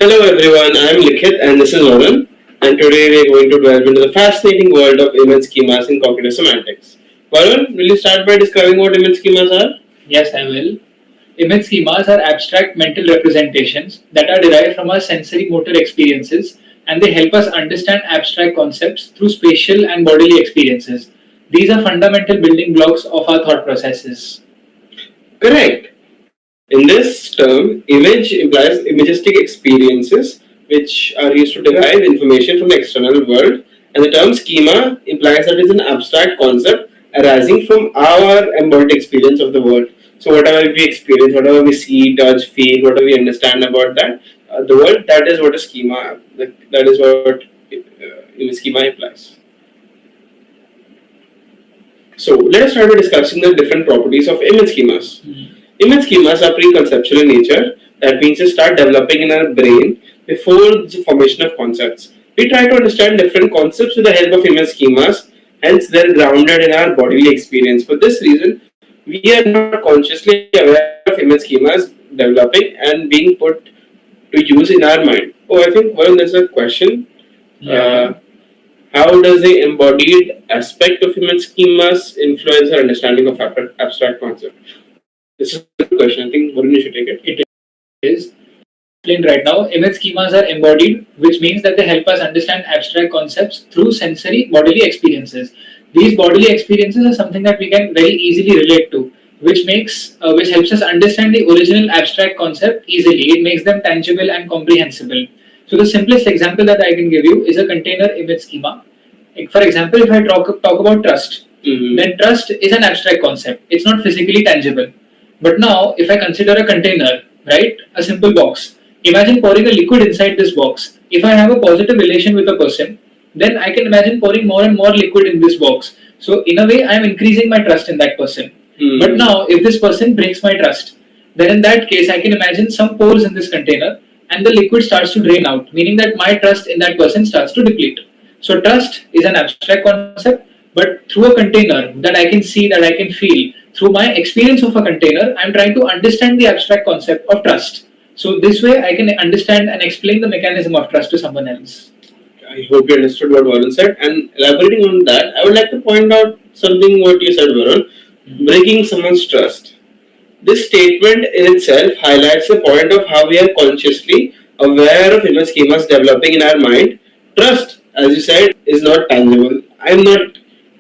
Hello everyone, I am Likhit and this is Varun. And today we are going to delve into the fascinating world of image schemas in cognitive semantics. Varun, will you start by describing what image schemas are? Yes, I will. Image schemas are abstract mental representations that are derived from our sensory motor experiences, and they help us understand abstract concepts through spatial and bodily experiences. These are fundamental building blocks of our thought processes. Correct. In this term, image implies imagistic experiences which are used to derive information from the external world, and the term schema implies that it's an abstract concept arising from our embodied experience of the world. So, whatever we experience, whatever we see, touch, feel, whatever we understand about that, the world, that is what a schema, that is what schema implies. So, let us start by discussing the different properties of image schemas. Image schemas are pre-conceptual in nature. That means they start developing in our brain before the formation of concepts. We try to understand different concepts with the help of image schemas, hence they're grounded in our bodily experience. For this reason, we are not consciously aware of image schemas developing and being put to use in our mind. Oh, I think, well, there's a question. Yeah. How does the embodied aspect of image schemas influence our understanding of abstract concepts? This is a good question. I think Varun, you should take it. It is explained right now. Image schemas are embodied, which means that they help us understand abstract concepts through sensory bodily experiences. These bodily experiences are something that we can very easily relate to, which helps us understand the original abstract concept easily. It makes them tangible and comprehensible. So the simplest example that I can give you is a container image schema. Like, for example, if I talk about trust, then trust is an abstract concept. It's not physically tangible. But now, if I consider a container, right, a simple box, imagine pouring a liquid inside this box. If I have a positive relation with a person, then I can imagine pouring more and more liquid in this box. So, in a way, I am increasing my trust in that person. But now, if this person breaks my trust, then in that case, I can imagine some pores in this container and the liquid starts to drain out, meaning that my trust in that person starts to deplete. So, trust is an abstract concept, but through a container that I can see, that I can feel, through my experience of a container, I'm trying to understand the abstract concept of trust. So, this way, I can understand and explain the mechanism of trust to someone else. I hope you understood what Varun said. And elaborating on that, I would like to point out something what you said, Varun. Breaking someone's trust. This statement in itself highlights the point of how we are consciously aware of image schemas developing in our mind. Trust, as you said, is not tangible.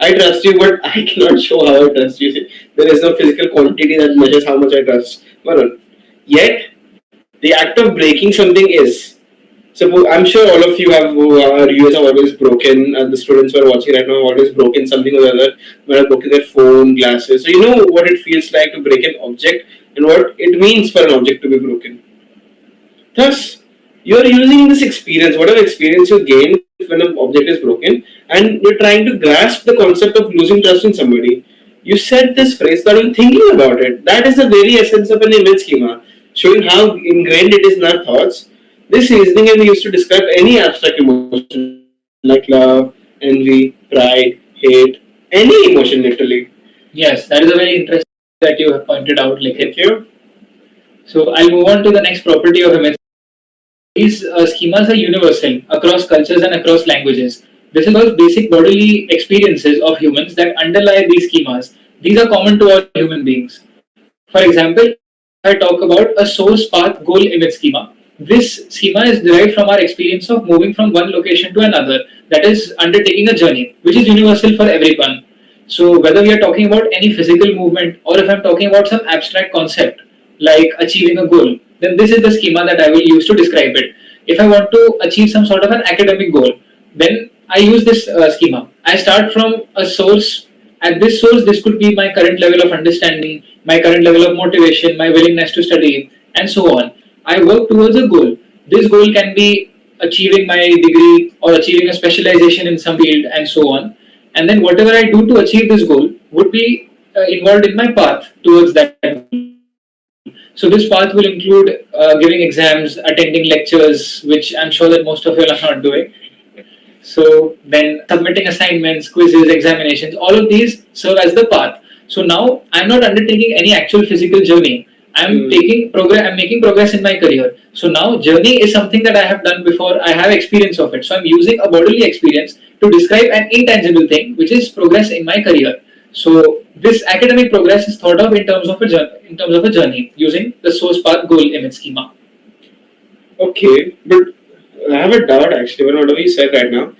I trust you, but I cannot show how I trust you. There is no physical quantity that measures how much I trust. Varun. Yet, the act of breaking something is. Suppose I'm sure all of you who are US have always broken, and the students who are watching right now have always broken something or the other. Might have broken their phone, glasses. So you know what it feels like to break an object and what it means for an object to be broken. Thus, you are using this experience, whatever experience you gain when an object is broken, and you're trying to grasp the concept of losing trust in somebody. You said this phrase without even thinking about it. That is the very essence of an image schema, showing how ingrained it is in our thoughts. This reasoning can be used to describe any abstract emotion like love, envy, pride, hate, any emotion literally. Yes, that is a very interesting that you have pointed out, Thank Likhit. you. So, I'll move on to the next property of image. These schemas are universal across cultures and across languages. This is those basic bodily experiences of humans that underlie these schemas. These are common to all human beings. For example, I talk about a source path goal image schema. This schema is derived from our experience of moving from one location to another, that is, undertaking a journey, which is universal for everyone. So, whether we are talking about any physical movement or if I'm talking about some abstract concept like achieving a goal, then this is the schema that I will use to describe it. If I want to achieve some sort of an academic goal, then I use this schema. I start from a source. At this source, this could be my current level of understanding, my current level of motivation, my willingness to study, and so on. I work towards a goal. This goal can be achieving my degree or achieving a specialization in some field, and so on. And then whatever I do to achieve this goal would be involved in my path towards that goal. So this path will include giving exams, attending lectures, which I'm sure that most of you are not doing. So then submitting assignments, quizzes, examinations, all of these serve as the path. So now I'm not undertaking any actual physical journey, I'm taking progress. I'm making progress in my career. So now journey is something that I have done before. I have experience of it. So I'm using a bodily experience to describe an intangible thing, which is progress in my career. So this academic progress is thought of in terms of a journey using the source path goal image schema. Okay, but I have a doubt actually. Whatever you said right now,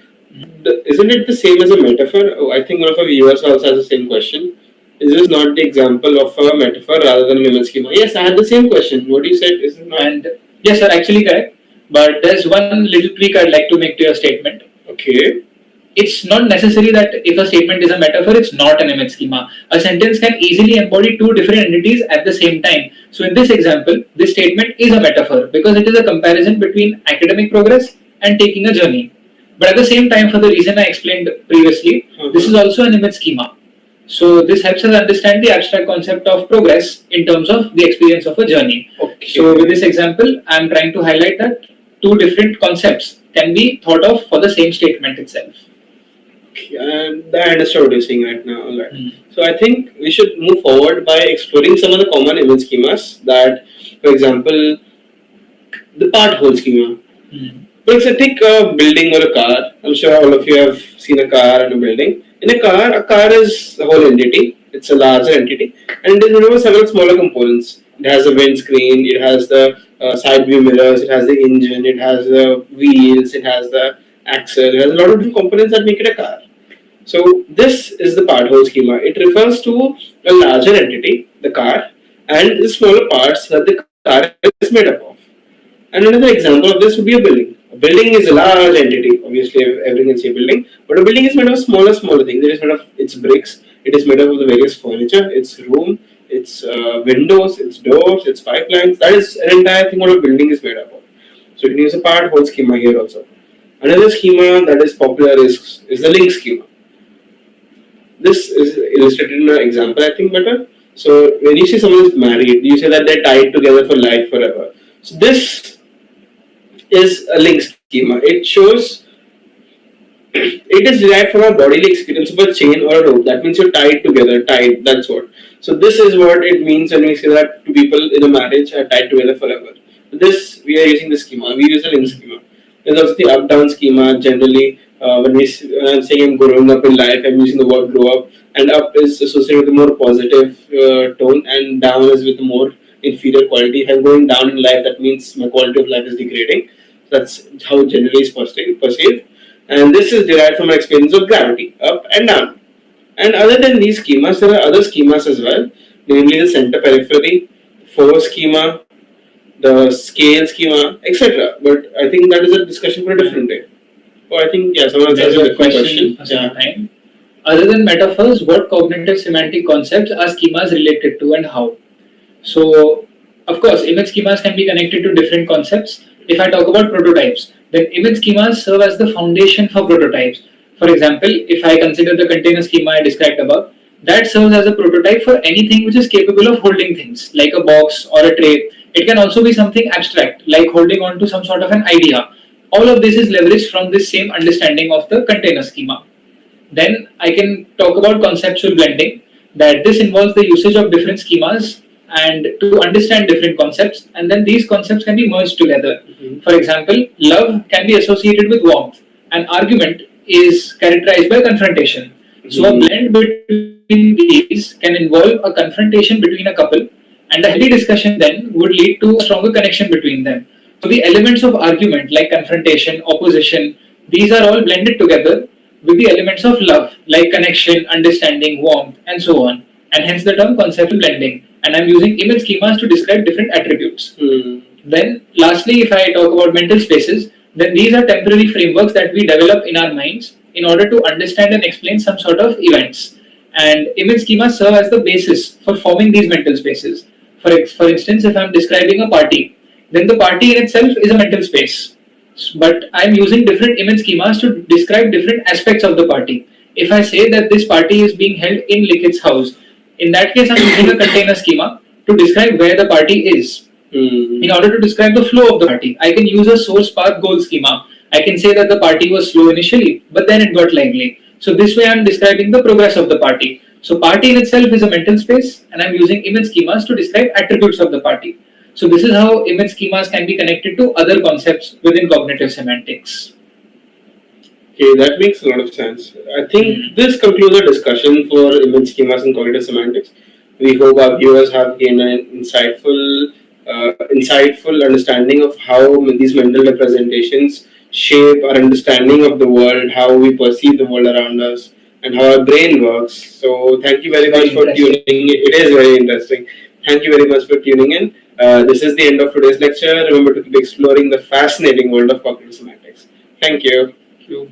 isn't it the same as a metaphor? Oh, I think one of our viewers also has the same question. Is this not the example of a metaphor rather than a image schema? Yes, I had the same question. What you said is not. And yes, sir, actually correct. But there's one little tweak I'd like to make to your statement. Okay. It's not necessary that if a statement is a metaphor, it's not an image schema. A sentence can easily embody two different entities at the same time. So in this example, this statement is a metaphor because it is a comparison between academic progress and taking a journey. But at the same time, for the reason I explained previously, this is also an image schema. So this helps us understand the abstract concept of progress in terms of the experience of a journey. Okay. So with this example, I'm trying to highlight that two different concepts can be thought of for the same statement itself. And I understand what you're saying right now. All right. So I think we should move forward by exploring some of the common image schemas that, for example, the part whole schema. For example, take a building or a car. I'm sure all of you have seen a car and a building. In a car is the whole entity. It's a larger entity, and it is made of several smaller components. It has a windscreen. It has the side view mirrors. It has the engine. It has the wheels. It has the axle. It has a lot of different components that make it a car. So this is the part whole schema. It refers to a larger entity, the car, and the smaller parts that the car is made up of. And another example of this would be a building. A building is a large entity. Obviously, everything is a building, but a building is made of smaller things. It is made of its bricks. It is made up of the various furniture, its room, its windows, its doors, its pipelines. That is an entire thing what a building is made up of. So you can use a part whole schema here also. Another schema that is popular is the link schema. This is illustrated in an example, I think, better. So when you see someone is married, you say that they're tied together for life forever. So this is a link schema. It shows it is derived from a bodily experience of a chain or a rope. That means you're tied together, tied. That's what. So this is what it means when we say that two people in a marriage are tied together forever. This we are using the schema. We use a link schema. There's also the up-down schema. Generally, when I'm saying I'm growing up in life, I'm using the word grow up, and up is associated with a more positive tone, and down is with a more inferior quality. If I'm going down in life, that means my quality of life is degrading. That's how generally is perceived. And this is derived from an experience of gravity, up and down. And other than these schemas, there are other schemas as well, namely the center periphery, force schema, the scale schema, etc. But I think that is a discussion for a different day. Oh, I think, yeah, someone else has a different question. Yeah. Other than metaphors, what cognitive semantic concepts are schemas related to and how? So, of course, image schemas can be connected to different concepts. If I talk about prototypes, then image schemas serve as the foundation for prototypes. For example, if I consider the container schema I described above, that serves as a prototype for anything which is capable of holding things, like a box or a tray. It can also be something abstract, like holding on to some sort of an idea. All of this is leveraged from this same understanding of the container schema. Then I can talk about conceptual blending, that this involves the usage of different schemas and to understand different concepts, and then these concepts can be merged together. For example, love can be associated with warmth, and argument is characterized by confrontation. So a blend between these can involve a confrontation between a couple, and a healthy discussion then would lead to a stronger connection between them. So the elements of argument like confrontation, opposition, these are all blended together with the elements of love like connection, understanding, warmth, and so on. And hence the term conceptual blending. And I'm using image schemas to describe different attributes. Then lastly, if I talk about mental spaces, then these are temporary frameworks that we develop in our minds in order to understand and explain some sort of events. And image schemas serve as the basis for forming these mental spaces. For instance, if I'm describing a party, then the party in itself is a mental space. But I'm using different image schemas to describe different aspects of the party. If I say that this party is being held in Likit's house, in that case I'm using a container schema to describe where the party is. In order to describe the flow of the party, I can use a source path goal schema. I can say that the party was slow initially, but then it got lively. So this way I'm describing the progress of the party. So party in itself is a mental space, and I'm using image schemas to describe attributes of the party. So this is how image schemas can be connected to other concepts within cognitive semantics. Okay, that makes a lot of sense. I think this concludes our discussion for image schemas and cognitive semantics. We hope our viewers have gained an insightful understanding of how these mental representations shape our understanding of the world, how we perceive the world around us, and how our brain works. So, thank you very Very much for interesting. tuning. It is very interesting. Thank you very much for tuning in. This is the end of today's lecture. Remember to keep exploring the fascinating world of cognitive semantics. Thank you. Thank you.